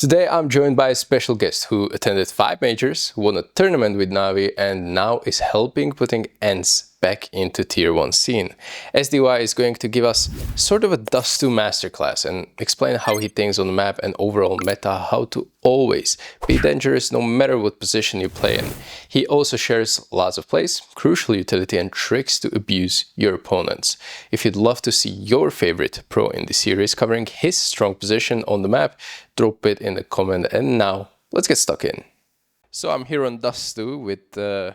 Today I'm joined by a special guest who attended 5 majors, won a tournament with Navi and now is helping putting ENCE back into tier 1 scene. SDY is going to give us sort of a Dust2 masterclass and explain how he thinks on the map and overall meta, how to always be dangerous no matter what position you play in. He also shares lots of plays, crucial utility and tricks to abuse your opponents. If you'd love to see your favorite pro in the series covering his strong position on the map, drop it in the comment. And now let's get stuck in. So I'm here on Dust2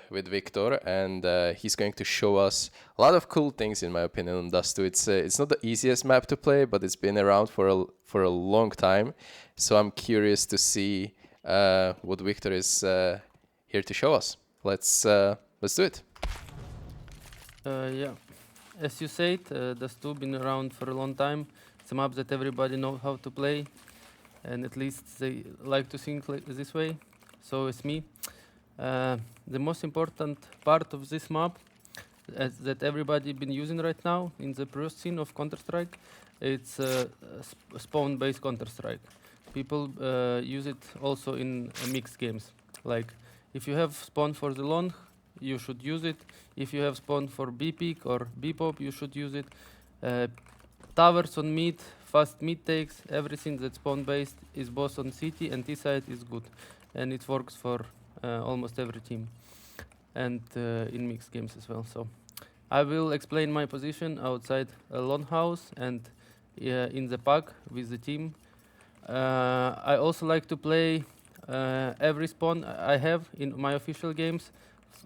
with Victor, and he's going to show us a lot of cool things, in my opinion, on Dust2. It's not the easiest map to play, but it's been around for a long time. So I'm curious to see what Victor is here to show us. Let's do it. Yeah, as you said, Dust2 been around for a long time. It's a map that everybody knows how to play, and at least they like to think like this way. So it's me. The most important part of this map that everybody been using right now in the pro scene of Counter-Strike, it's spawn-based Counter-Strike. People use it also in mixed games. Like if you have spawn for the long, you should use it. If you have spawn for B-pick or B-pop, you should use it. Towers on mid, fast mid takes, everything that's spawn-based is both on CT and T-side is good. And it works for almost every team, and in mixed games as well. So I will explain my position outside a long house and in the pack with the team. I also like to play every spawn I have in my official games,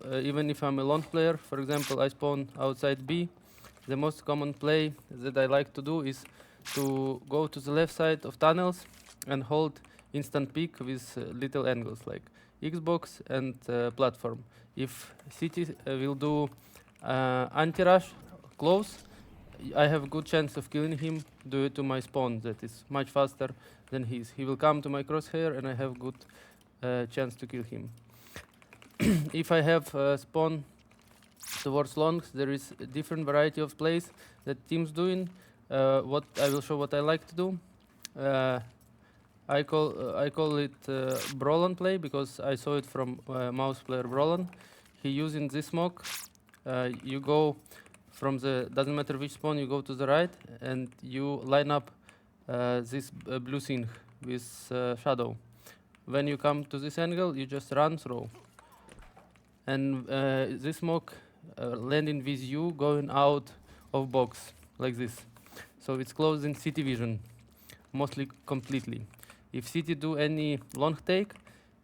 even if I'm a long player. For example, I spawn outside B. The most common play that I like to do is to go to the left side of tunnels and hold instant peek with little angles like Xbox and platform. If CT will do anti-rush close, I have a good chance of killing him due to my spawn that is much faster than his. He will come to my crosshair and I have good chance to kill him. If I have spawn towards longs, there is a different variety of plays that teams doing. What I will show what I like to do. I call it Brollan play because I saw it from mouse player Brollan. He using this smoke. You go from the, doesn't matter which spawn, you go to the right and you line up this blue thing with shadow. When you come to this angle, you just run through. And this smoke landing with you going out of box like this. So it's closed in CT vision, mostly completely. If CT do any long take,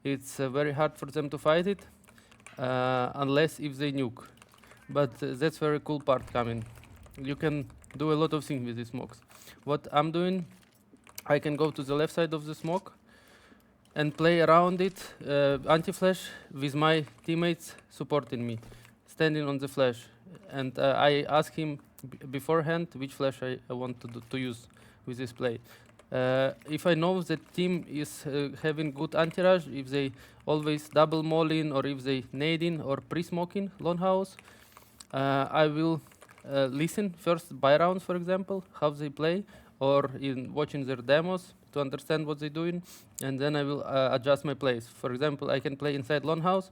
it's very hard for them to fight it, unless if they nuke. But that's very cool part coming. You can do a lot of things with these smokes. What I'm doing, I can go to the left side of the smoke and play around it, anti-flash, with my teammates supporting me, standing on the flash. And I ask him beforehand which flash I want to use with this play. If I know the team is having good anti-rush, if they always double molling or if they nading or pre-smoking long house, I will listen first by rounds, for example, how they play, or in watching their demos to understand what they're doing, and then I will adjust my plays. For example, I can play inside long house,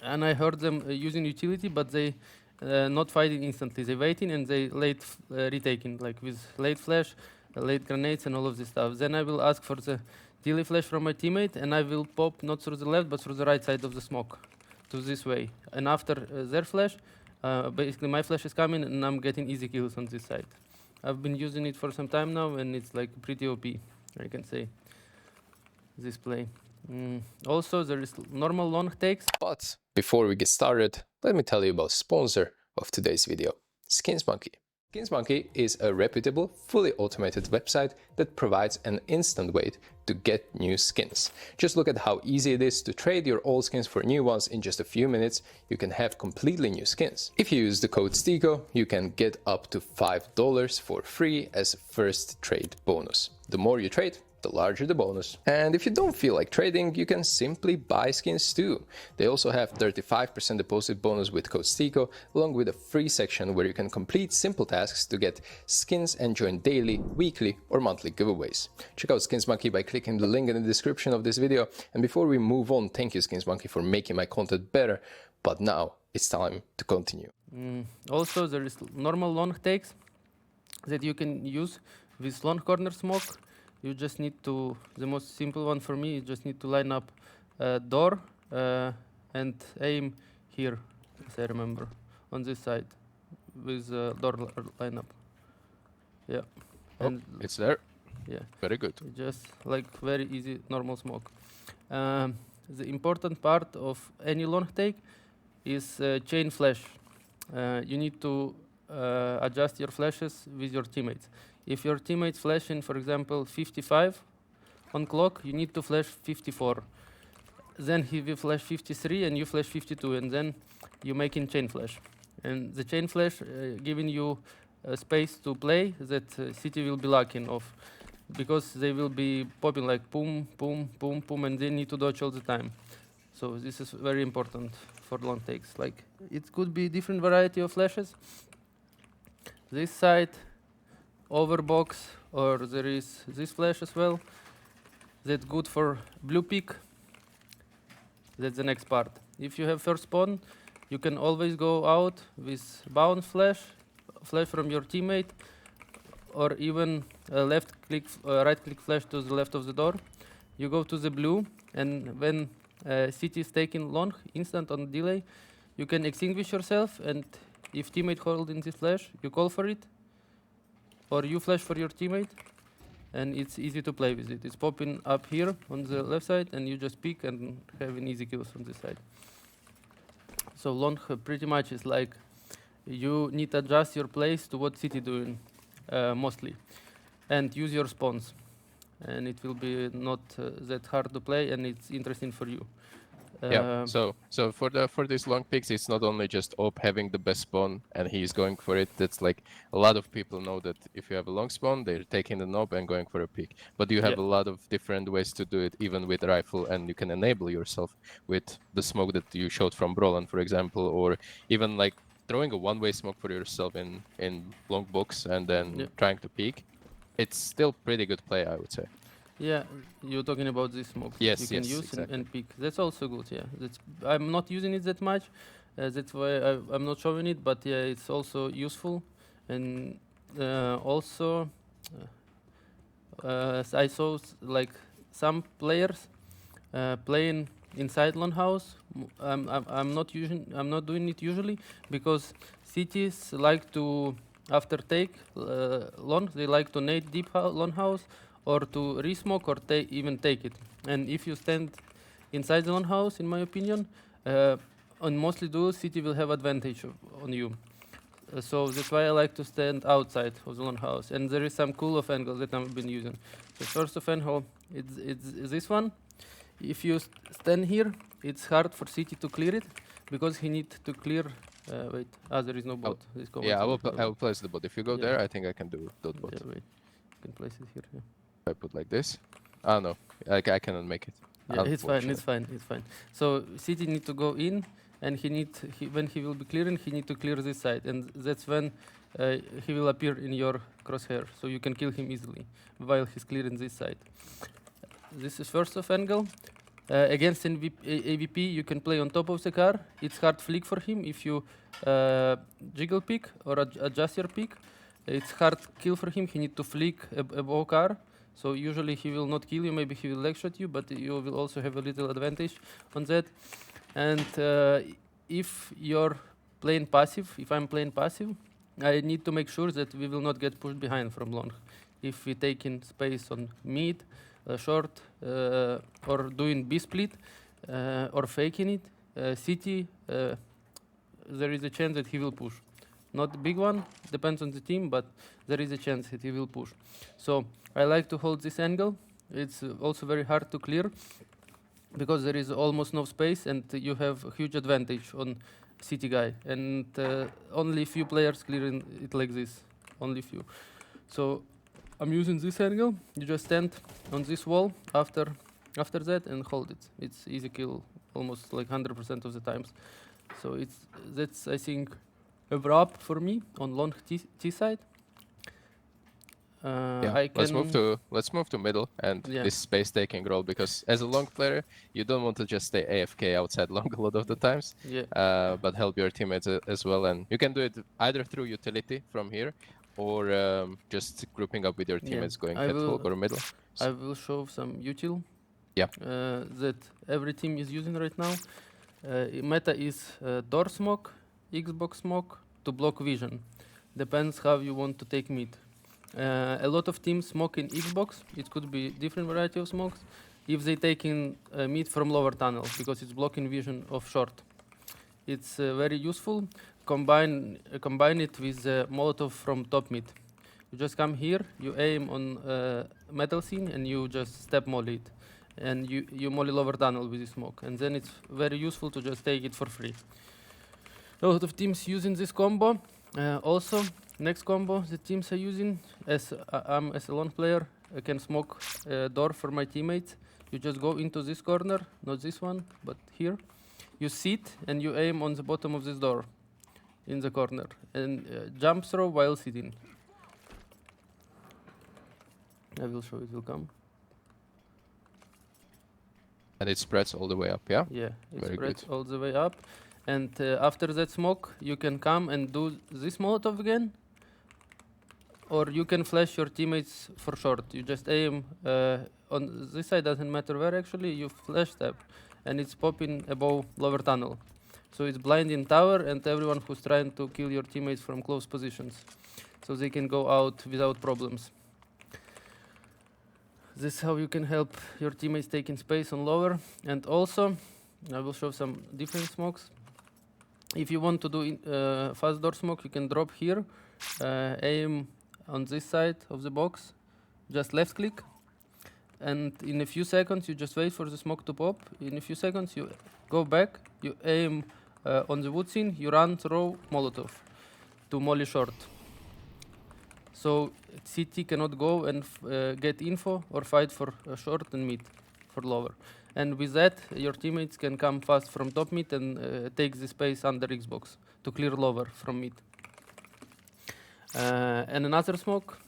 and I heard them using utility, but they not fighting instantly. They waiting and they late retaking, like with late flash, late grenades and all of this stuff. Then I will ask for the delay flash from my teammate and I will pop not through the left but through the right side of the smoke to this way. And after their flash, basically my flash is coming and I'm getting easy kills on this side. I've been using it for some time now and it's like pretty OP, I can say, this play. Also, there is normal long takes. But before we get started, let me tell you about sponsor of today's video, SkinsMonkey. SkinsMonkey is a reputable, fully automated website that provides an instant way to get new skins. Just look at how easy it is to trade your old skins for new ones. In just a few minutes, you can have completely new skins. If you use the code STYKO, you can get up to $5 for free as a first trade bonus. The more you trade, the larger the bonus. And if you don't feel like trading, you can simply buy skins too. They also have 35% deposit bonus with code STYKO, along with a free section where you can complete simple tasks to get skins and join daily, weekly or monthly giveaways. Check out Skins Monkey by clicking the link in the description of this video. And before we move on, thank you Skins Monkey for making my content better. But now it's time to continue. Also, there is normal long takes that you can use with long corner smoke. You just need to, the most simple one for me, you just need to line up door and aim here, as I remember, on this side with door lineup. Yeah. And it's there. Yeah. Very good. Just like very easy normal smoke. The important part of any long take is chain flash. You need to adjust your flashes with your teammates. If your teammates flash in, for example, 55 on clock, you need to flash 54. Then he will flash 53 and you flash 52, and then you make in chain flash. And the chain flash giving you space to play that City will be lacking of, because they will be popping like boom, boom, boom, boom, and they need to dodge all the time. So this is very important for long takes. Like, it could be different variety of flashes. This side, overbox, or there is this flash as well. That's good for blue pick. That's the next part. If you have first spawn, you can always go out with bounce flash, flash from your teammate, or even left click, right click flash to the left of the door. You go to the blue, and when City is taking long, instant on delay, you can extinguish yourself, and if teammate holding this flash, you call for it, or you flash for your teammate, and it's easy to play with it. It's popping up here on the left side, and you just pick and have an easy kills from this side. So long pretty much is like you need to adjust your plays to what City doing mostly, and use your spawns, and it will be not that hard to play, and it's interesting for you. Yeah. So for these long picks, it's not only just Op having the best spawn and he's going for it. That's like a lot of people know that if you have a long spawn, they're taking the knob and going for a pick. But you have a lot of different ways to do it, even with rifle, and you can enable yourself with the smoke that you showed from Brollan, for example, or even like throwing a one-way smoke for yourself in long box and then trying to peek. It's still pretty good play, I would say. Yeah, you're talking about this smoke. Yes, you can use exactly. and pick. That's also good. Yeah, I'm not using it that much. That's why I'm not showing it. But yeah, it's also useful, and also I saw like some players playing inside long house. I'm not doing it usually, because cities like to, after take long, they like to nade deep long house, or to resmoke, or even take it. And if you stand inside the long house, in my opinion, on mostly duels, City will have advantage on you. So that's why I like to stand outside of the long house. And there is some cool of angle that I've been using. The first of angle, it's this one. If you stand here, it's hard for City to clear it, because he needs to clear. Wait, there is no bot. Yeah, I will place the bot. If you go there, I think I can do dot bot. Yeah, wait. You can place it here. Yeah. I put like this. Oh no, I cannot make it. Yeah, it's fine. It's fine. It's fine. So City need to go in, and when he will be clearing, he need to clear this side, and that's when he will appear in your crosshair, so you can kill him easily while he's clearing this side. This is first of angle. Against AVP, you can play on top of the car. It's hard flick for him if you jiggle pick or adjust your pick. It's hard kill for him. He need to flick above car. So usually he will not kill you, maybe he will leg shot you, but you will also have a little advantage on that. And if you're playing passive, if I'm playing passive, I need to make sure that we will not get pushed behind from long. If we take in space on mid, short, or doing B-split, or faking it, City, there is a chance that he will push. Not a big one, depends on the team, but there is a chance that he will push. So I like to hold this angle. It's also very hard to clear, because there is almost no space, and you have a huge advantage on City guy. And only few players clearing it like this, only few. So I'm using this angle. You just stand on this wall after that and hold it. It's easy kill almost like 100% of the times. So that's I think a wrap for me on long T side. Yeah, I let's can move to middle and Yeah. this space taking role, because as a long player, you don't want to just stay AFK outside long a lot of the times, Yeah. but help your teammates as well. And you can do it either through utility from here, or just grouping up with your Yeah. teammates going I head will hook or middle. I will show some util Yeah. that every team is using right now. Meta is door smoke, Xbox smoke to block vision. Depends how you want to take mid. A lot of teams smoke in Xbox. It could be different variety of smokes. If they take in mid from lower tunnel because it's blocking vision of short. It's very useful. Combine it with Molotov from top mid. You just come here, you aim on metal scene, and you just step molly it. And you molly lower tunnel with the smoke. And then it's very useful to just take it for free. A lot of teams using this combo. Also, next combo the teams are using, as I'm as a lone player, I can smoke door for my teammates. You just go into this corner, not this one, but here. You sit and you aim on the bottom of this door in the corner and jump throw while sitting. I will show it will come. And it spreads all the way up, yeah? Yeah, it Very spreads good. all the way up. And after that smoke, you can come and do this Molotov again. Or you can flash your teammates for short. You just aim on this side, doesn't matter where actually, you flash step. And it's popping above lower tunnel. So it's blinding tower and everyone who's trying to kill your teammates from close positions. So they can go out without problems. This is how you can help your teammates taking space on lower. And also, I will show some different smokes. If you want to do fast door smoke, you can drop here, aim on this side of the box, just left click, and in a few seconds you just wait for the smoke to pop. In a few seconds you go back, you aim on the wood scene, you run throw Molotov to molly short. So CT cannot go and get info or fight for short and mid for lower. And with that, your teammates can come fast from top mid and take the space under Xbox to clear lower from mid. And another smoke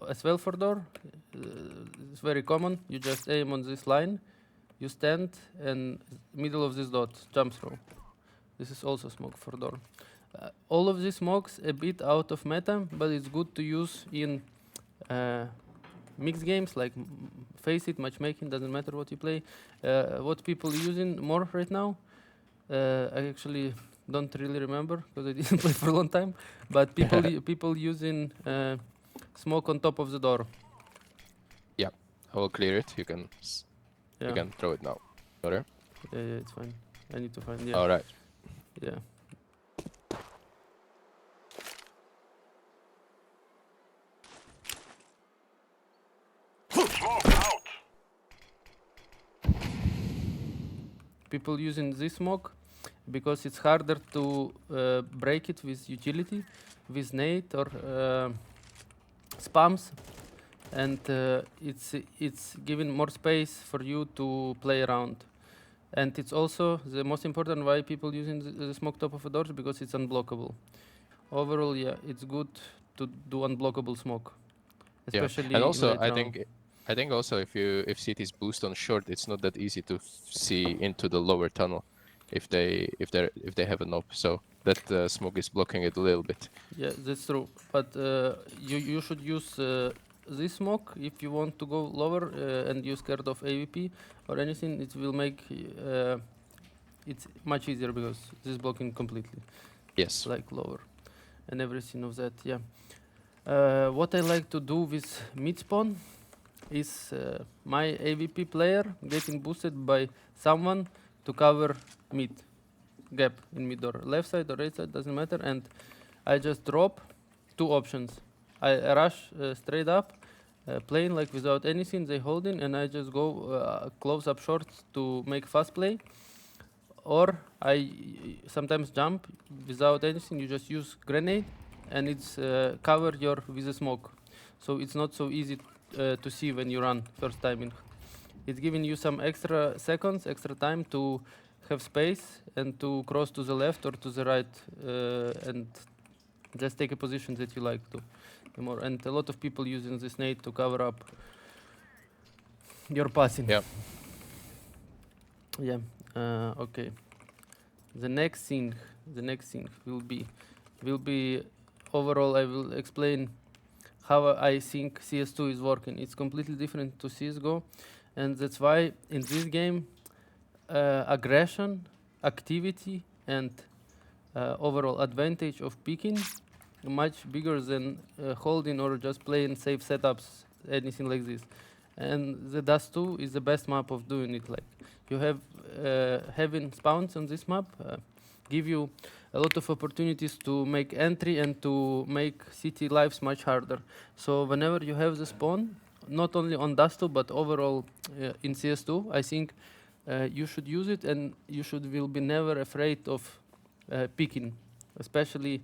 as well for door. It's very common. You just aim on this line, you stand, and middle of this dot, jump throw. This is also smoke for door. All of these smokes a bit out of meta, but it's good to use in mixed games like Face It, matchmaking, doesn't matter what you play. What people using more right now, I actually don't really remember because I didn't play for a long time, but people using smoke on top of the door. Yeah, I will clear it. You can throw it now. Sorry. Yeah, it's fine. I need to find, All right. Yeah. People using this smoke because it's harder to break it with utility, with nade or spams, and it's giving more space for you to play around. And it's also the most important why people using the smoke top of the doors, because it's unblockable. Overall, yeah, it's good to do unblockable smoke, especially and also in late round. I think also if CT's boost on short, it's not that easy to see into the lower tunnel if they have an op. So that smoke is blocking it a little bit. Yeah, that's true. But you should use this smoke if you want to go lower and you're scared of AVP or anything. It will make it's much easier because this is blocking completely. Yes. Like lower and everything of that. Yeah. What I like to do with mid spawn is my AVP player getting boosted by someone to cover mid gap in mid or left side or right side, doesn't matter, and I just drop two options. I rush straight up, playing like without anything, they holding, and I just go close up short to make fast play. Or I sometimes jump without anything, you just use grenade and it's cover your with a smoke. so it's not so easy to see when you run first timing. It's giving you some extra seconds, extra time to have space and to cross to the left or to the right and just take a position that you like to. More. And a lot of people using this nade to cover up your passing. Yeah. Yeah. Okay. The next thing will be overall. I will explain how I think CS2 is working. It's completely different to CS:GO, and that's why in this game, aggression, activity, and overall advantage of picking much bigger than holding or just playing safe setups, anything like this. And the Dust 2 is the best map of doing it. Like you have having spawns on this map give you a lot of opportunities to make entry and to make city lives much harder. So whenever you have the spawn, not only on Dust 2 but overall in CS2, I think you should use it, and you will be never afraid of picking. Especially,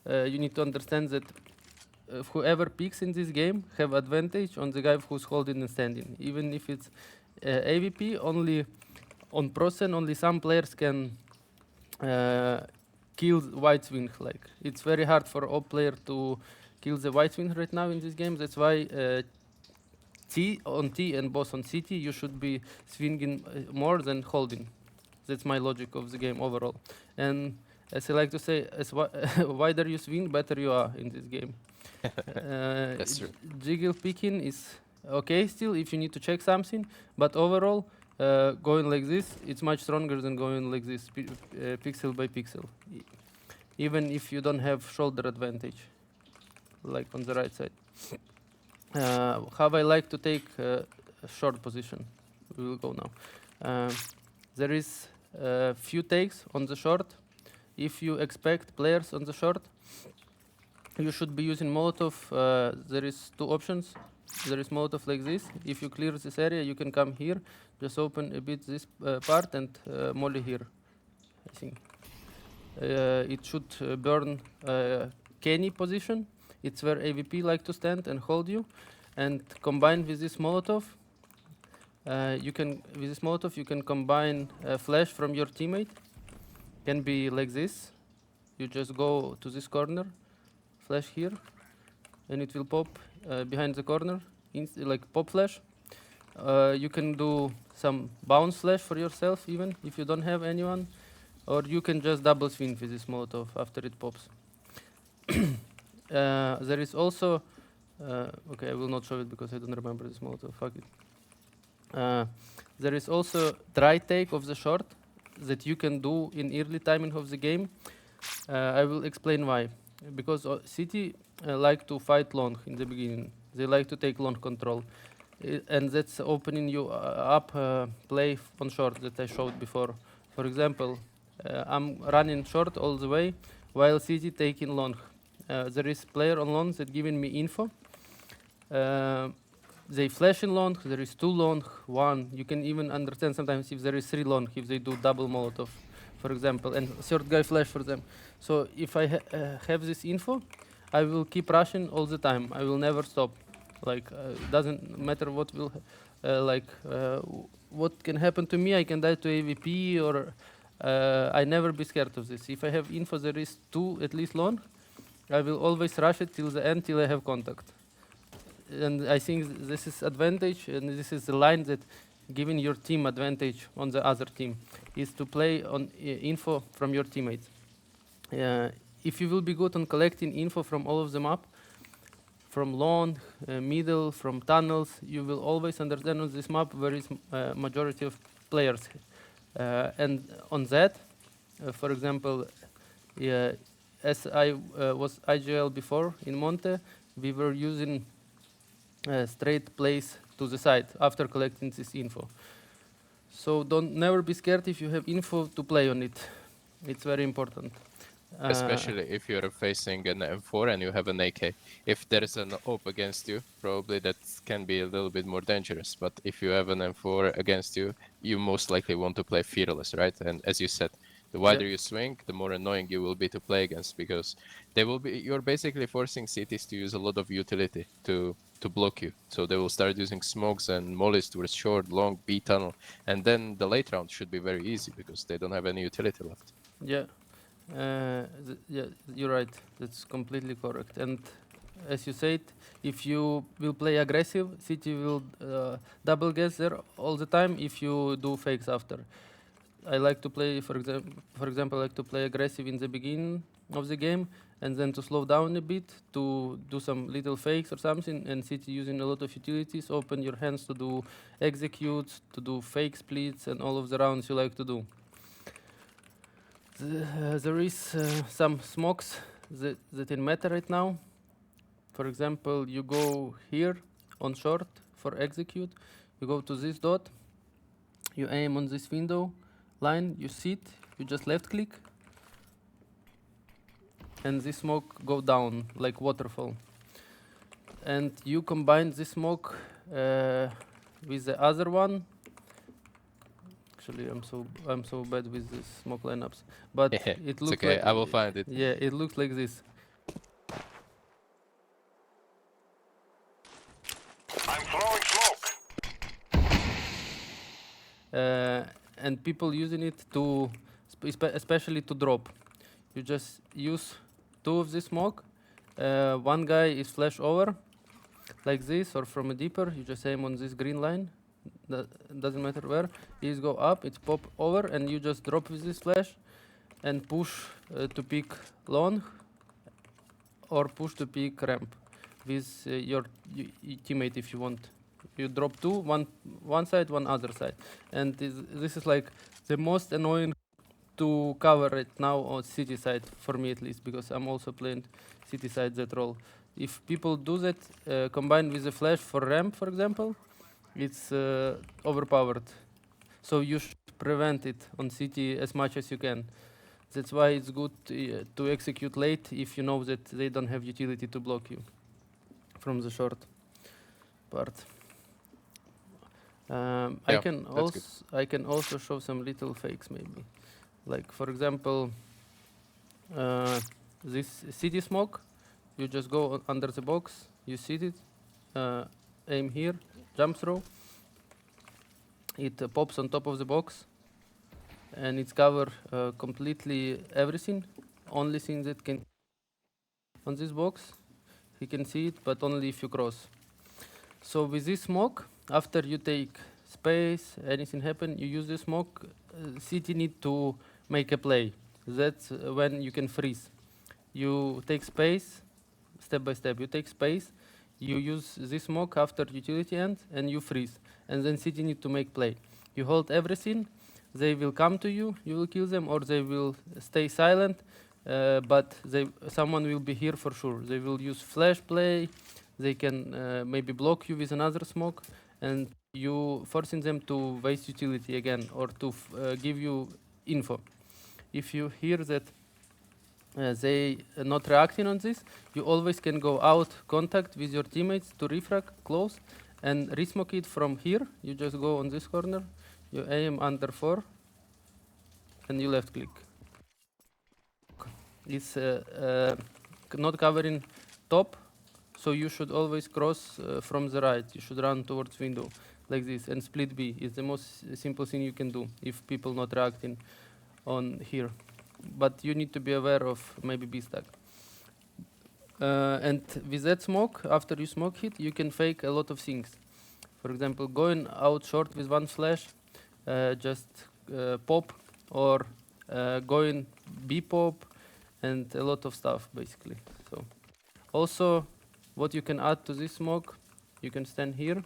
you need to understand that whoever picks in this game have advantage on the guy who's holding and standing. Even if it's AVP, only on Prosen, only some players can kill White Swing. Like it's very hard for all player to kill the White Swing right now in this game. That's why T on T and boss on CT, you should be swinging more than holding. That's my logic of the game overall. And as I like to say, as wider you swing, better you are in this game. That's true. Jiggle picking is okay still if you need to check something, but overall, going like this, it's much stronger than going like this, pixel by pixel. Even if you don't have shoulder advantage, like on the right side. How I like to take a short position. We will go now. There is a few takes on the short. If you expect players on the short, you should be using Molotov. There is two options. There is Molotov like this. If you clear this area, you can come here. Just open a bit this part and molly here, I think. It should burn Kenny position. It's where AVP like to stand and hold you. And combined with this Molotov, you can combine a flash from your teammate. Can be like this. You just go to this corner, flash here, and it will pop behind the corner, like pop flash. You can do some bounce flash for yourself even if you don't have anyone, or you can just double swing with this Molotov after it pops. There is also, okay, I will not show it because I don't remember this Molotov, fuck it. There is also dry take of the short that you can do in early timing of the game. I will explain why. Because City like to fight long in the beginning. They like to take long control. And that's opening you up play on short that I showed before. For example, I'm running short all the way while City taking long. There is player on long that giving me info. They flash in long, there is two long, one. You can even understand sometimes if there is three long, if they do double Molotov, for example, and third guy flash for them. So if I have this info, I will keep rushing all the time. I will never stop. Like, doesn't matter what will, what can happen to me. I can die to AVP or I never be scared of this. If I have info, there is two at least long, I will always rush it till the end, till I have contact. And I think this is advantage, and this is the line that giving your team advantage on the other team is to play on info from your teammates. If you will be good on collecting info from all of the map, from long, middle, from tunnels, you will always understand on this map where is majority of players. And on that, for example, as I was IGL before in Monte, we were using straight plays to the side after collecting this info. So never be scared if you have info to play on it. It's very important. Especially if you're facing an M4 and you have an AK. If there is an AWP against you, probably that can be a little bit more dangerous. But if you have an M4 against you, you most likely want to play fearless, right? And as you said, The wider you swing, the more annoying you will be to play against, because you're basically forcing cities to use a lot of utility to block you. So they will start using smokes and mollies towards short, long, B tunnel, and then the late round should be very easy because they don't have any utility left. Yeah, yeah, you're right. That's completely correct. And as you said, if you will play aggressive, City will double guess there all the time if you do fakes after. I like to play, for example, I like to play aggressive in the beginning of the game, and then to slow down a bit, to do some little fakes or something, and City using a lot of utilities, open your hands to do executes, to do fake splits, and all of the rounds you like to do. There is some smokes that in matter right now. For example, you go here on short for execute, you go to this dot, you aim on this window line, you sit, you just left click, and this smoke go down like waterfall. And you combine this smoke with the other one. Actually, I'm so bad with these smoke lineups, but it looks okay. like I will find it. Yeah, it looks like this. I'm throwing smoke. And people using it to, especially to drop. You just use two of this smoke. One guy is flash over, like this, or from a deeper. You just aim on this green line. That doesn't matter where. These go up, it's pop over, and you just drop with this flash, and push to pick long, or push to pick ramp with your teammate if you want. You drop two, one side, one other side, and this is like the most annoying to cover right now on city side for me at least, because I'm also playing city side that role. If people do that combined with a flash for ramp, for example, it's overpowered. So you should prevent it on city as much as you can. That's why it's good to execute late if you know that they don't have utility to block you from the short part. Yeah, I can also show some little fakes maybe. Like for example, this city smoke, you just go under the box, you sit it, aim here, jump throw, it pops on top of the box, and it's cover completely everything. Only thing that can on this box, you can see it, but only if you cross. So with this smoke, after you take space, anything happen, you use the smoke, city need to make a play. That's when you can freeze. You take space, step by step. You take space, you use this smoke after utility ends, and you freeze. And then city need to make play. You hold everything, they will come to you, you will kill them, or they will stay silent, but someone will be here for sure. They will use flash play, they can maybe block you with another smoke, and you forcing them to waste utility again, or to give you info. If you hear that they are not reacting on this, you always can go out contact with your teammates to refrag close and resmoke it from here. You just go on this corner, you aim under 4, and you left click. It's not covering top, so you should always cross from the right. You should run towards window like this, and split B is the most simple thing you can do if people not reacting on here. But you need to be aware of maybe B stack. And with that smoke, after you smoke hit, you can fake a lot of things. For example, going out short with one flash, just pop, or going B pop, and a lot of stuff basically. So also, what you can add to this smoke, you can stand here.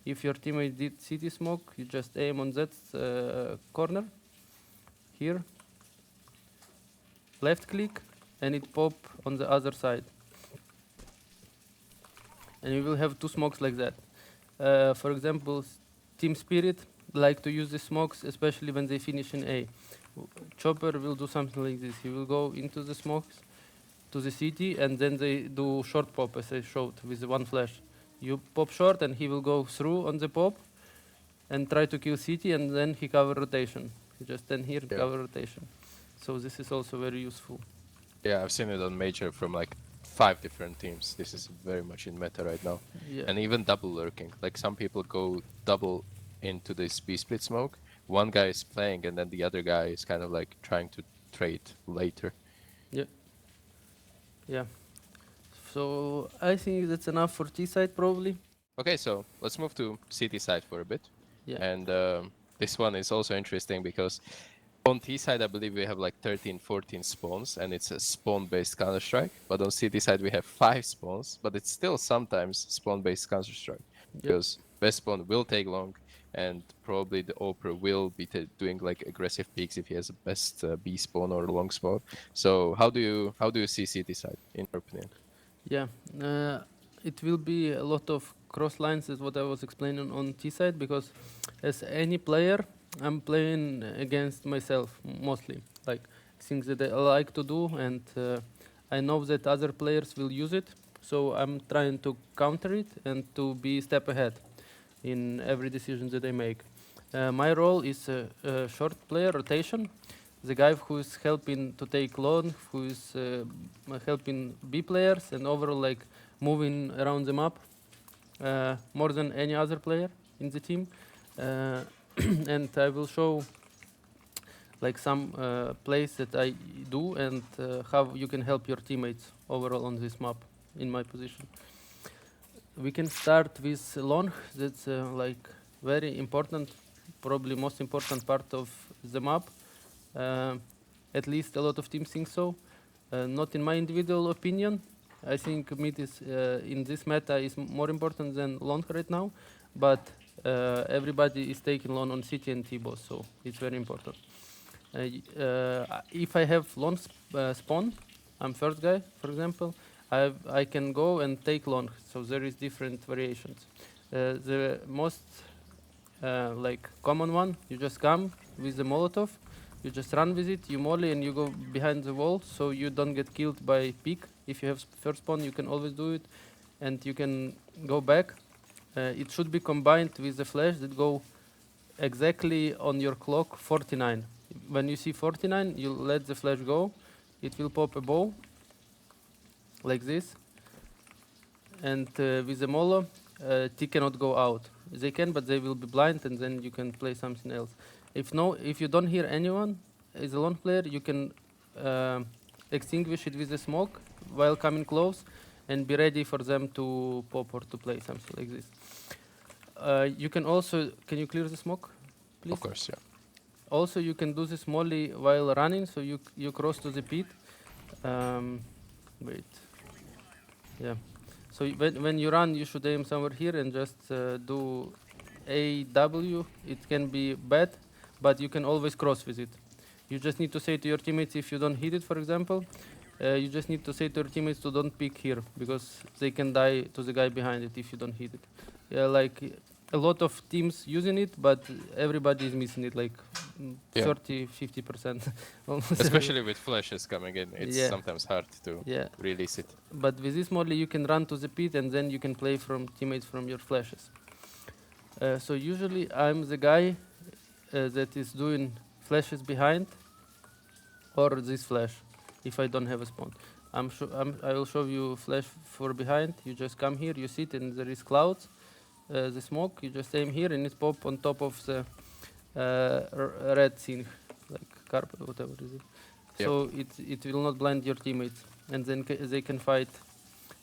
If your teammate did city smoke, you just aim on that corner here, left click, and it pop on the other side. And you will have two smokes like that. For example, Team Spirit like to use the smokes, especially when they finish in A. Chopper will do something like this. He will go into the smokes to the city, and then they do short pop, as I showed, with the one flash. You pop short, and he will go through on the pop and try to kill city, and then he cover rotation. You just stand here, cover rotation. So this is also very useful. Yeah, I've seen it on Major from like 5 different teams. This is very much in meta right now. Yeah. And even double lurking. Like some people go double into this B split smoke. One guy is playing and then the other guy is kind of like trying to trade later. Yeah. Yeah. So I think that's enough for T side probably. Okay, so let's move to CT side for a bit. Yeah. And this one is also interesting because on T side, I believe we have like 13, 14 spawns, and it's a spawn-based Counter-Strike. But on CT side, we have 5 spawns, but it's still sometimes spawn-based Counter-Strike. Yep. Because best spawn will take long, and probably the Oper will be doing like aggressive peaks if he has a best B spawn or long spawn. So how do you see CT side, in your opinion? Yeah, it will be a lot of cross lines, is what I was explaining on T side, because as any player, I'm playing against myself mostly, like things that I like to do, and I know that other players will use it, so I'm trying to counter it and to be a step ahead in every decision that I make. My role is short player rotation, the guy who is helping to take long, who is helping B players and overall like moving around the map more than any other player in the team. And I will show like some plays that I do and how you can help your teammates overall on this map in my position. We can start with long. That's like very important, probably most important part of the map. At least a lot of teams think so. Not in my individual opinion. I think mid is in this meta is more important than long right now, but everybody is taking long on city and T-boss, so it's very important. If I have long spawn, I'm first guy, for example, I can go and take long, so there is different variations. The most like common one, you just come with the Molotov, you just run with it, you molly and you go behind the wall so you don't get killed by peek. If you have first spawn, you can always do it and you can go back. It should be combined with the flash that go exactly on your clock 49. When you see 49, you let the flash go, it will pop a bow like this, and with the molo, T cannot go out. They can, but they will be blind, and then you can play something else. If you don't hear anyone as a lone player, you can extinguish it with a smoke while coming close, and be ready for them to pop or to play something like this. You can also, can you clear the smoke, please? Of course, yeah. Also, you can do this molly while running, so you cross to the pit. Wait. Yeah. So when you run, you should aim somewhere here and just do AW. It can be bad, but you can always cross with it. You just need to say to your teammates if you don't hit it, for example. You just need to say to your teammates to don't pick here, because they can die to the guy behind it if you don't hit it. Yeah, like a lot of teams using it, but everybody is missing it, like Yeah. 30-50%. Especially with flashes coming in, it's Yeah. sometimes hard to Yeah. release it. But with this model, you can run to the pit and then you can play from teammates from your flashes. So usually I'm the guy that is doing flashes behind or this flash if I don't have a spawn. I will show you flash for behind. You just come here, you sit and there is clouds, the smoke. You just aim here and it pop on top of the red scene, like carpet, whatever it is. Yep. So it will not blind your teammates, and then they can fight.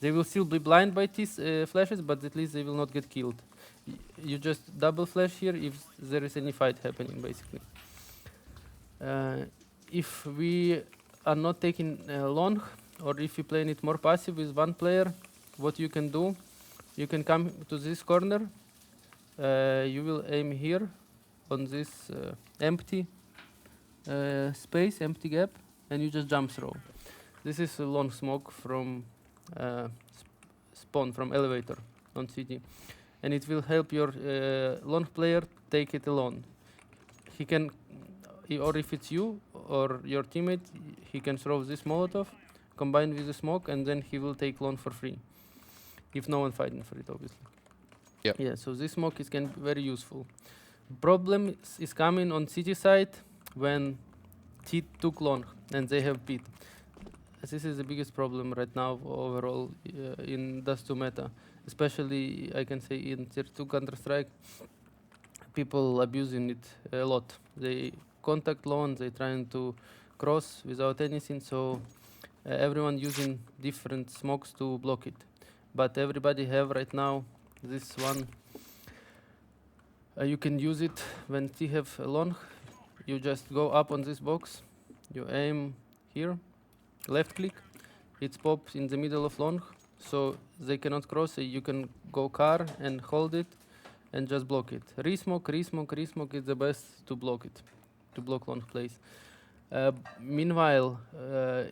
They will still be blind by these flashes, but at least they will not get killed. You just double flash here if there is any fight happening, basically. If we are not taking long, or if you playing it more passive with one player, what you can do, you can come to this corner. You will aim here on this empty space, empty gap, and you just jump throw. This is a long smoke from spawn from elevator on CT, and it will help your long player take it alone. He can, or if it's you or your teammate, he can throw this Molotov combined with the smoke, and then he will take long for free. If no one fighting for it, obviously. Yep. Yeah. So this smoke can be very useful. Problem is coming on CT side when he took long and they have beat. This is the biggest problem right now overall in Dust 2 meta, especially I can say in Tier 2 Counter-Strike. People abusing it a lot. They contact low and they trying to cross without anything, so everyone using different smokes to block it. But everybody have right now this one. You can use it when they have a long. You just go up on this box, you aim here, left click, it pops in the middle of long, so they cannot cross it. You can go car and hold it and just block it. Resmoke, resmoke, resmoke is the best to block it, to block long plays. Meanwhile,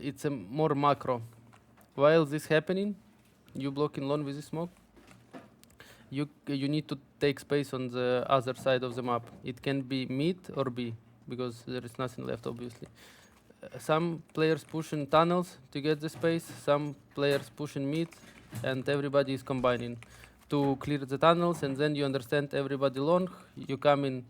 it's a more macro. While this happening, you blocking long with the smoke, you need to take space on the other side of the map. It can be mid or B, because there is nothing left, obviously. Some players pushing tunnels to get the space, some players pushing mid, and everybody is combining to clear the tunnels, and then you understand everybody long. You come in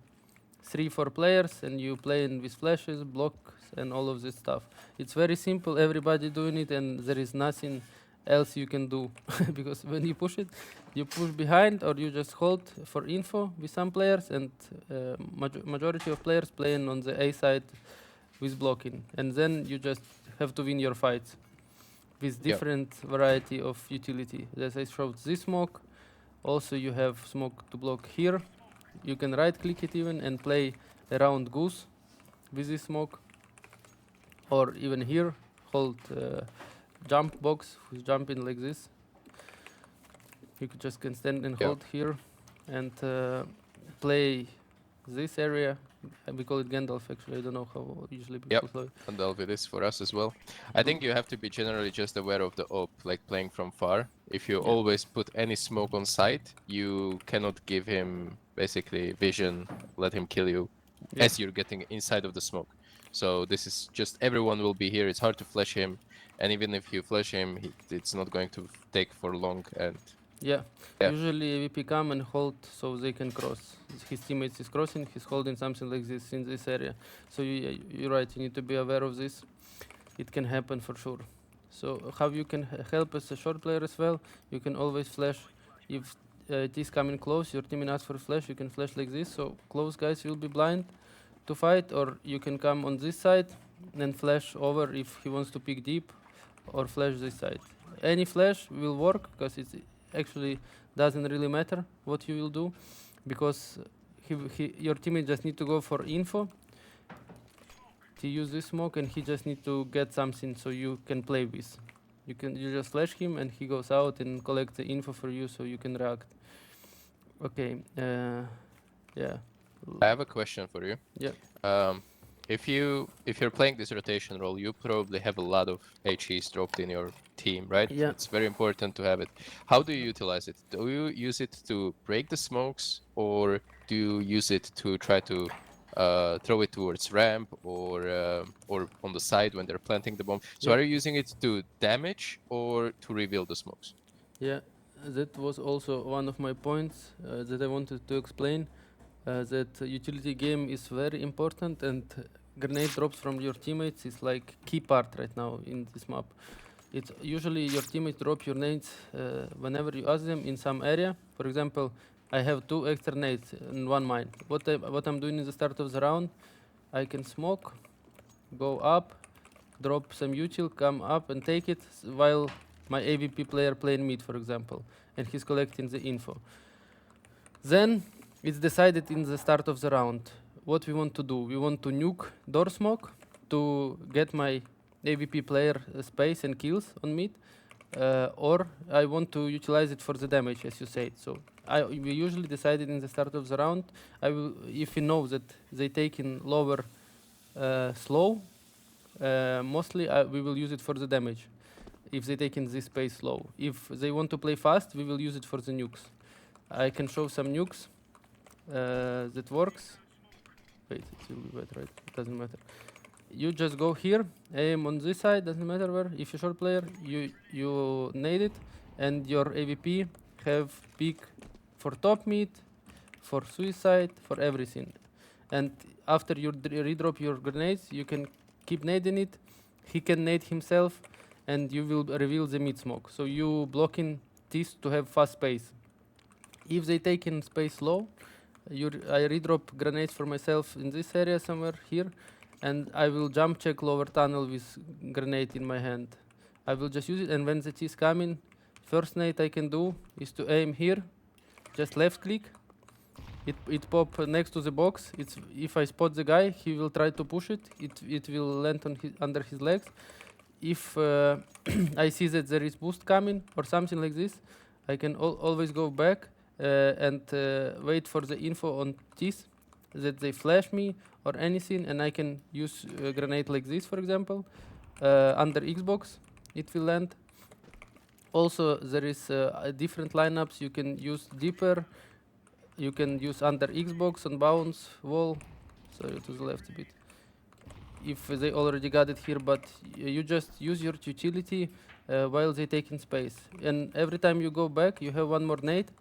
3-4 players, and you play in with flashes, blocks, and all of this stuff. It's very simple, everybody doing it, and there is nothing else you can do. Because when you push it, you push behind, or you just hold for info with some players, and majority of players playing on the A side with blocking. And then you just have to win your fights with different variety of utility. As I showed this smoke, also you have smoke to block here. You can right click it even and play around goose with this smoke. Or even here, hold jump box, who's jumping like this. You could just can stand and hold here and play this area. We call it Gandalf actually, I don't know how usually people play. Gandalf it is for us as well. I think you have to be generally just aware of the op, like playing from far. If you always put any smoke on site, you cannot give him basically vision, let him kill you as you're getting inside of the smoke. So this is just, everyone will be here, it's hard to flash him, and even if you flash him, it's not going to take for long. And usually AVP come and hold so they can cross. His teammates is crossing, he's holding something like this in this area. So you're right, you need to be aware of this. It can happen for sure. So how you can help as a short player as well, you can always flash. If it is coming close, your teammate asks for a flash, you can flash like this, so close guys will be blind to fight, or you can come on this side and flash over if he wants to pick deep, or flash this side. Any flash will work, because it actually doesn't really matter what you will do, because your teammate just need to go for info to use this smoke, and he just need to get something so you can play with. You just flash him and he goes out and collect the info for you so you can react. Okay, I have a question for you. Yeah. If you're playing this rotation role, you probably have a lot of HEs dropped in your team, right? Yeah. It's very important to have it. How do you utilize it? Do you use it to break the smokes, or do you use it to try to throw it towards ramp, or on the side when they're planting the bomb? So are you using it to damage or to reveal the smokes? Yeah, that was also one of my points that I wanted to explain. That utility game is very important, and grenade drops from your teammates is like key part right now in this map. It's usually your teammates drop your nades whenever you ask them in some area. For example, I have 2 extra nades in one mine. What I'm doing in the start of the round, I can smoke, go up, drop some util, come up and take it, while my AVP player playing mid, for example, and he's collecting the info. Then it's decided in the start of the round what we want to do. We want to nuke door smoke to get my AVP player space and kills on mid, or I want to utilize it for the damage, as you said. So we usually decided in the start of the round. If we know that they take in lower slow, mostly we will use it for the damage. If they take in this space slow, if they want to play fast, we will use it for the nukes. I can show some nukes that works. Wait, it will be better, right? It doesn't matter. You just go here, aim on this side, doesn't matter where. If you're short player, you nade it, and your AVP have pick for top mid, for suicide, for everything. And after you redrop your grenades, you can keep nading it, he can nade himself, and you will reveal the mid smoke. So you blocking this to have fast space. If they take in space low, I redrop grenades for myself in this area somewhere here, and I will jump check lower tunnel with grenade in my hand. I will just use it, and when the T is coming, first nade I can do is to aim here, just left click. It pop next to the box. If I spot the guy, he will try to push it. It will land on under his legs. If I see that there is boost coming or something like this, I can always go back and wait for the info on this, that they flash me or anything, and I can use a grenade like this, for example, under Xbox. It will land. Also, there is different lineups. You can use deeper. You can use under Xbox on bounce wall. Sorry, to the left a bit. If they already got it here, but you just use your utility while they take in space. And every time you go back, you have one more nade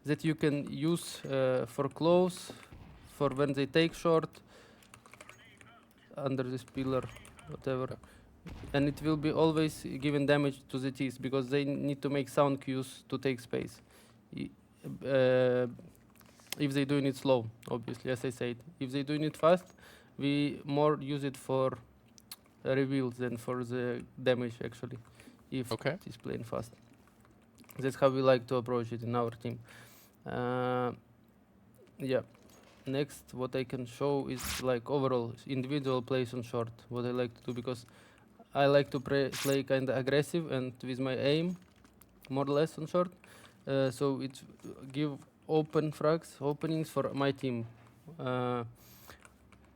that you can use for close, for when they take short, under this pillar, whatever. And it will be always giving damage to the T's, because they need to make sound cues to take space. If they're doing it slow, obviously, as I said. If they're doing it fast, we more use it for reveals than for the damage, actually, if it is playing fast. That's how we like to approach it in our team. Yeah. Next, what I can show is like overall individual plays on short, what I like to do, because I like to play kind of aggressive and with my aim, more or less on short. So it give open frags, openings for my team.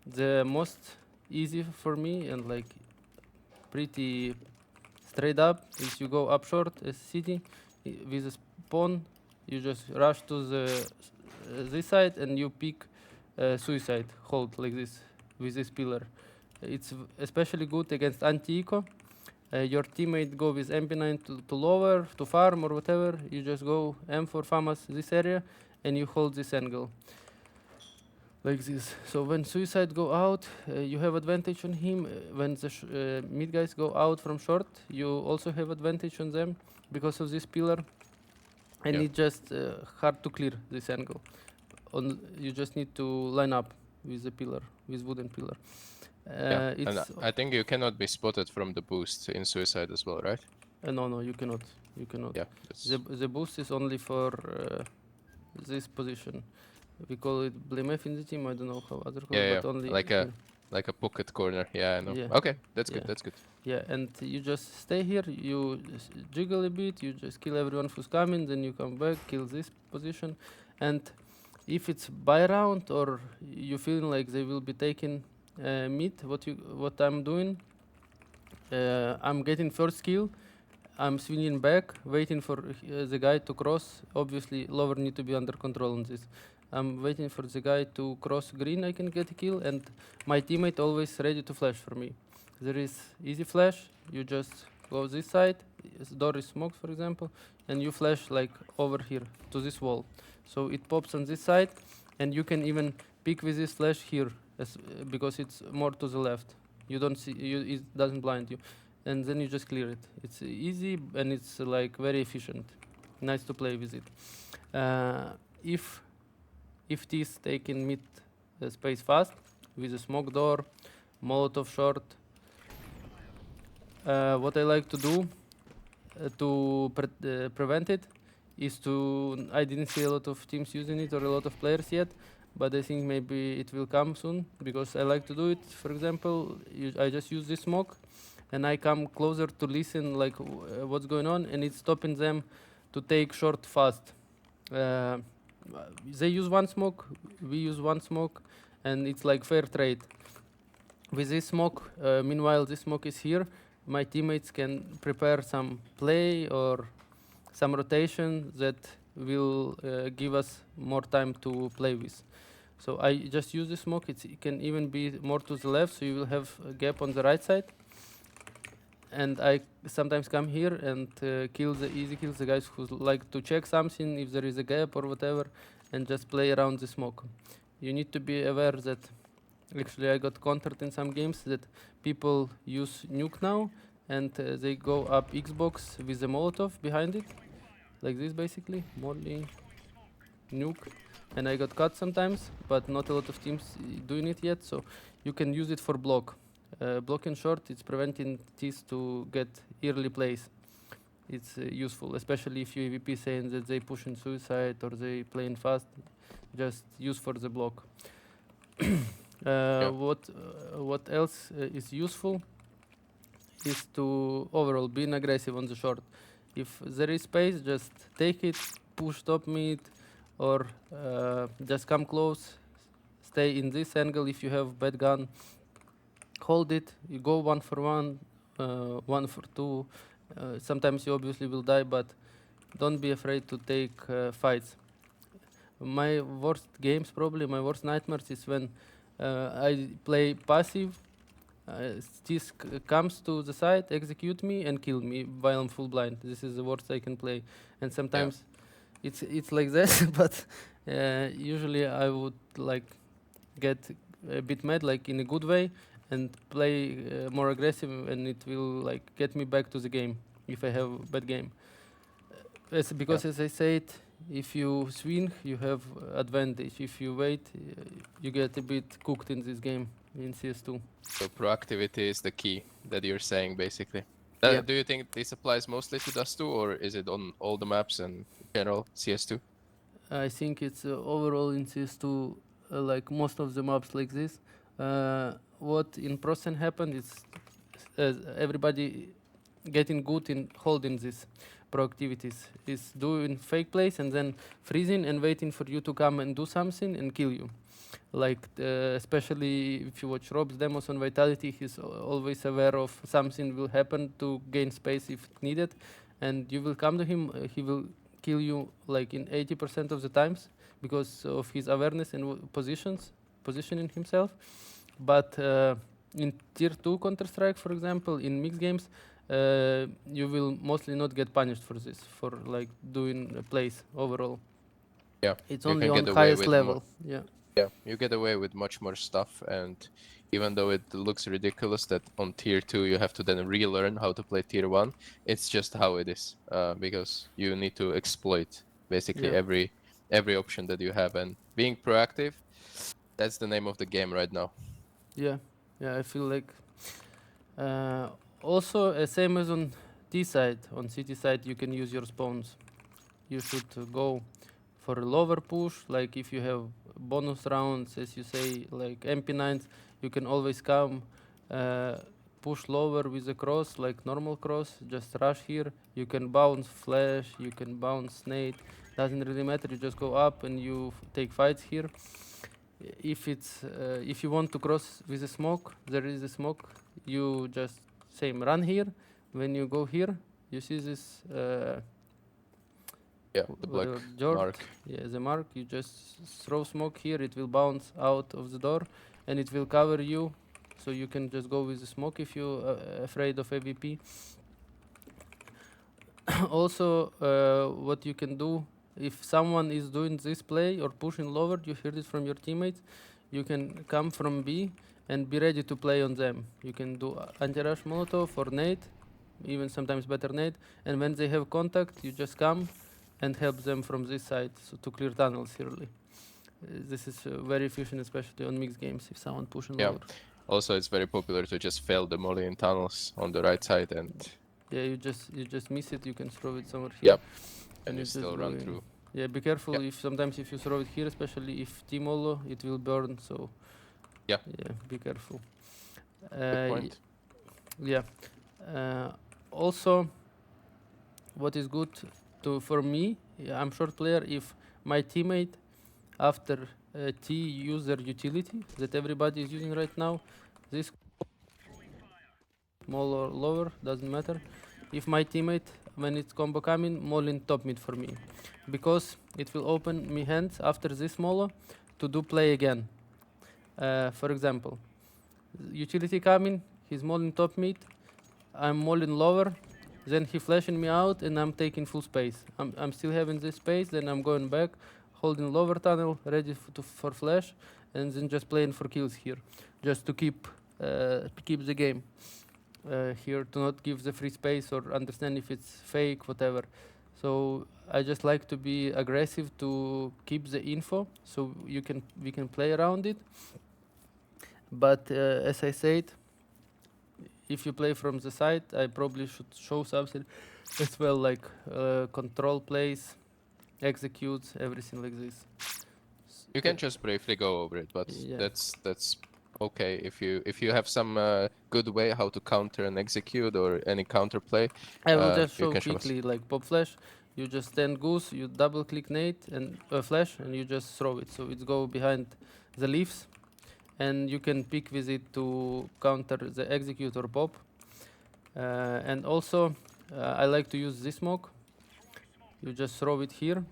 The most easy for me and like pretty straight up is you go up short as city with a spawn. You just rush to the this side and you pick suicide hold like this with this pillar. It's especially good against anti-eco. Your teammate go with MP9 to lower, to farm or whatever. You just go M4 FAMAS this area and you hold this angle like this. So when suicide go out, you have advantage on him. When the mid guys go out from short, you also have advantage on them because of this pillar. And it's just hard to clear this angle. You just need to line up with the pillar, with wooden pillar. And I think you cannot be spotted from the boost in suicide as well, right? No, you cannot. You cannot. Yeah. The boost is only for this position. We call it blame F in the team. I don't know how other call it, but only like a pocket corner. Yeah, I know. Yeah. Okay, that's good. That's good. Yeah, and you just stay here. You jiggle a bit. You just kill everyone who's coming. Then you come back, kill this position, and if it's buy round or you feeling like they will be taking mid, what I'm doing, I'm getting first kill. I'm swinging back, waiting for the guy to cross. Obviously, lower need to be under control on this. I'm waiting for the guy to cross green, I can get a kill, and my teammate always ready to flash for me. There is easy flash, you just go this side, door is smoked for example, and you flash like over here to this wall. So it pops on this side, and you can even pick with this flash here, because it's more to the left. You don't see, it doesn't blind you. And then you just clear it. It's easy and it's like very efficient. Nice to play with it. If this taking mid space fast with a smoke door, molotov short, what I like to do to prevent it is to, I didn't see a lot of teams using it or a lot of players yet, but I think maybe it will come soon, because I like to do it. For example, I just use this smoke and I come closer to listen like what's going on, and it's stopping them to take short fast. They use one smoke, we use one smoke, and it's like fair trade. With this smoke, meanwhile this smoke is here, my teammates can prepare some play or some rotation that will give us more time to play with. So I just use the smoke. It can even be more to the left, so you will have a gap on the right side. And I sometimes come here and kill the guys who like to check something, if there is a gap or whatever, and just play around the smoke. You need to be aware that Actually, I got countered in some games that people use nuke now, and they go up Xbox with a Molotov behind it, like this basically, molly, nuke, and I got cut sometimes, but not a lot of teams doing it yet, so you can use it for block. Block in short, it's preventing teams to get early plays. It's useful, especially if you AVP saying that they push in suicide or they playing fast, just use for the block. What else is useful is to overall being aggressive on the short. If there is space, just take it, push top mid, or just come close, stay in this angle. If you have bad gun, hold it. You go 1-for-1, 1-for-2. Sometimes you obviously will die, but don't be afraid to take fights. My worst games, probably my worst nightmares, is when I play passive. This comes to the side, execute me, and kill me while I'm full blind. This is the worst I can play, and sometimes it's like that. But usually I would like get a bit mad, like in a good way, and play more aggressive, and it will like get me back to the game if I have a bad game. Because as I said, if you swing, you have advantage. If you wait, you get a bit cooked in this game in CS2. So proactivity is the key that you're saying, basically. Yeah. Do you think this applies mostly to Dust 2, or is it on all the maps and general CS2? I think it's overall in CS2, like most of the maps like this. What in Prosen happened is everybody getting good in holding these proactivities, is doing fake plays and then freezing and waiting for you to come and do something and kill you. Like especially if you watch Rob's demos on Vitality, he's always aware of something will happen to gain space if needed, and you will come to him, he will kill you like in 80% of the times because of his awareness and positioning himself. But in tier 2 Counter-Strike, for example, in mixed games, you will mostly not get punished for this, for like doing plays overall. Yeah, It's you only can on get away highest with level. Yeah. Yeah, you get away with much more stuff, and even though it looks ridiculous that on tier 2 you have to then relearn how to play tier 1, it's just how it is, because you need to exploit basically Yeah. every option that you have, and being proactive, that's the name of the game right now. Yeah, I feel like also same as on T side, on CT side you can use your spawns. You should go for a lower push, like if you have bonus rounds, as you say, like MP9s, you can always come push lower with a cross, like normal cross, just rush here. You can bounce flash, you can bounce nade, doesn't really matter, you just go up and you take fights here. If it's if you want to cross with a smoke, there is a smoke, you just same run here. When you go here, you see this The black mark. Yeah, the mark. You just throw smoke here, it will bounce out of the door and it will cover you, so you can just go with the smoke if you're afraid of AVP. Also, what you can do, if someone is doing this play or pushing lower, you heard it from your teammates, you can come from B and be ready to play on them. You can do anti-rush molotov or nade, even sometimes better nade, and when they have contact, you just come and help them from this side, so to clear tunnels early. This is very efficient, especially on mixed games, if someone pushing lower. Also, it's very popular to just fail the molly in tunnels on the right side, and yeah, you just miss it, you can throw it somewhere here. And you still run through. Yeah, be careful if sometimes if you throw it here, especially if molo, it will burn, so yeah, be careful. Good point. Also, what is good for me, I'm short player, if my teammate after T use their utility that everybody is using right now, this molo or lower, doesn't matter. If my teammate, when it's combo coming, molo in top mid for me, because it will open me hands after this molo to do play again. For example, utility coming, he's molo in top mid, I'm molo in lower, then he flashing me out and I'm taking full space. I'm still having this space, then I'm going back, holding lower tunnel, ready for flash, and then just playing for kills here, just to keep the game here, to not give the free space or understand if it's fake, whatever. So I just like to be aggressive to keep the info, so we can play around it. But as I said, if you play from the side, I probably should show something as well, like control plays, executes, everything like this. You can just briefly go over it, but Yeah. that's okay if you have some good way how to counter and execute or any counterplay. I will just You show can show us. quickly, like pop flash. You just stand goose, you double click nade and flash, and you just throw it. So it's go behind the leaves, and you can pick with it to counter the execute or pop. And also, I like to use this smoke. You just throw it here,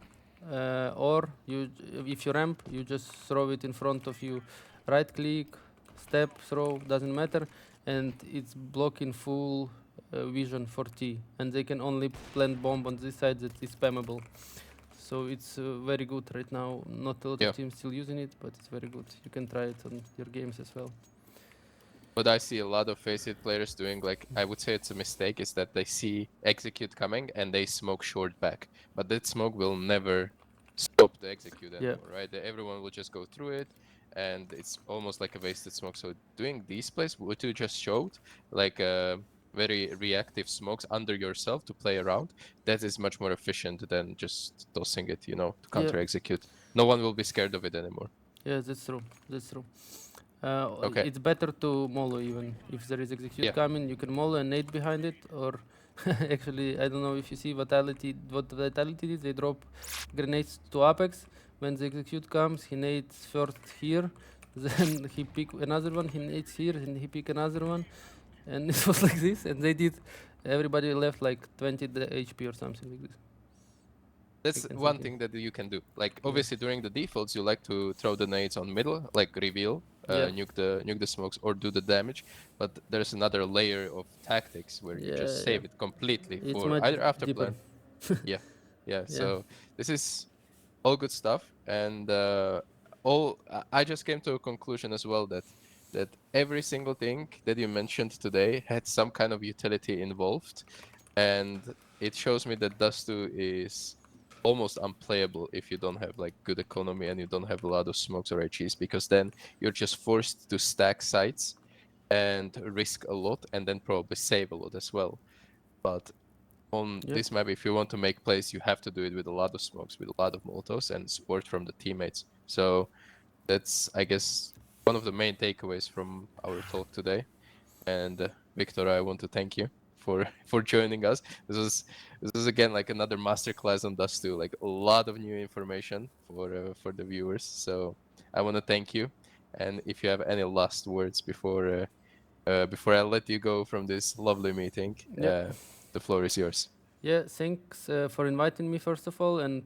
or if you ramp, you just throw it in front of you. Right click, step, throw, doesn't matter, and it's blocking full vision for T, and they can only plant bomb on this side that is spammable. So it's very good right now. Not a lot of teams still using it, but it's very good. You can try it on your games as well. What I see a lot of Faceit players doing, like I would say it's a mistake, is that they see execute coming and they smoke short back. But that smoke will never stop the execute anymore, right? Everyone will just go through it, and it's almost like a wasted smoke. So doing these plays, what you just showed, like very reactive smokes under yourself to play around, that is much more efficient than just tossing it, you know, to counter execute. No one will be scared of it anymore. Yeah, that's true. That's true. Okay. It's better to molo even. If there is execute coming, you can molo and nade behind it, or actually, I don't know if you see Vitality, what Vitality is, they drop grenades to Apex. When the execute comes, he nades first here, then he pick another one, he nades here, and he pick another one. And it was like this, and they did, everybody left like 20 HP or something like this. That's one thing that you can do. Like obviously during the defaults, you like to throw the nades on middle, like reveal, nuke the smokes or do the damage. But there's another layer of tactics where you just save it completely it's for either after plan. yeah. So this is all good stuff, and I just came to a conclusion as well that every single thing that you mentioned today had some kind of utility involved, and it shows me that Dust2 is almost unplayable if you don't have like good economy and you don't have a lot of smokes or HEs, because then you're just forced to stack sites and risk a lot and then probably save a lot as well. But on this map, if you want to make plays, you have to do it with a lot of smokes, with a lot of molotovs and support from the teammates. So that's, I guess, one of the main takeaways from our talk today. And Victor, I want to thank you for joining us. This is again like another masterclass on Dust2, like a lot of new information for the viewers. So I want to thank you. And if you have any last words before I let you go from this lovely meeting, the floor is yours. Yeah, thanks for inviting me first of all, and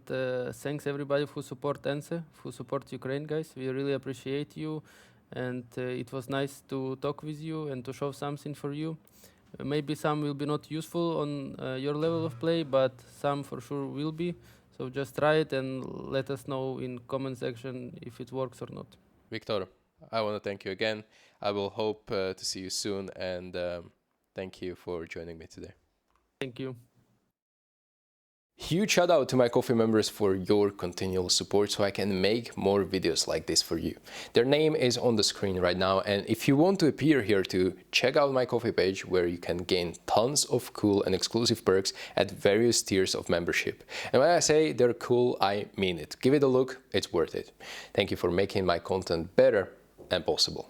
thanks everybody who support ENCE, who support Ukraine, guys. We really appreciate you, and it was nice to talk with you and to show something for you. Maybe some will be not useful on your level of play, but some for sure will be. So just try it and let us know in comment section if it works or not. Victor, I want to thank you again. I will hope to see you soon, and thank you for joining me today. Thank you. Huge shout out to my coffee members for your continual support so I can make more videos like this for you. Their name is on the screen right now, and if you want to appear here too, check out my coffee page where you can gain tons of cool and exclusive perks at various tiers of membership. And when I say they're cool, I mean it. Give it a look, it's worth it. Thank you for making my content better and possible.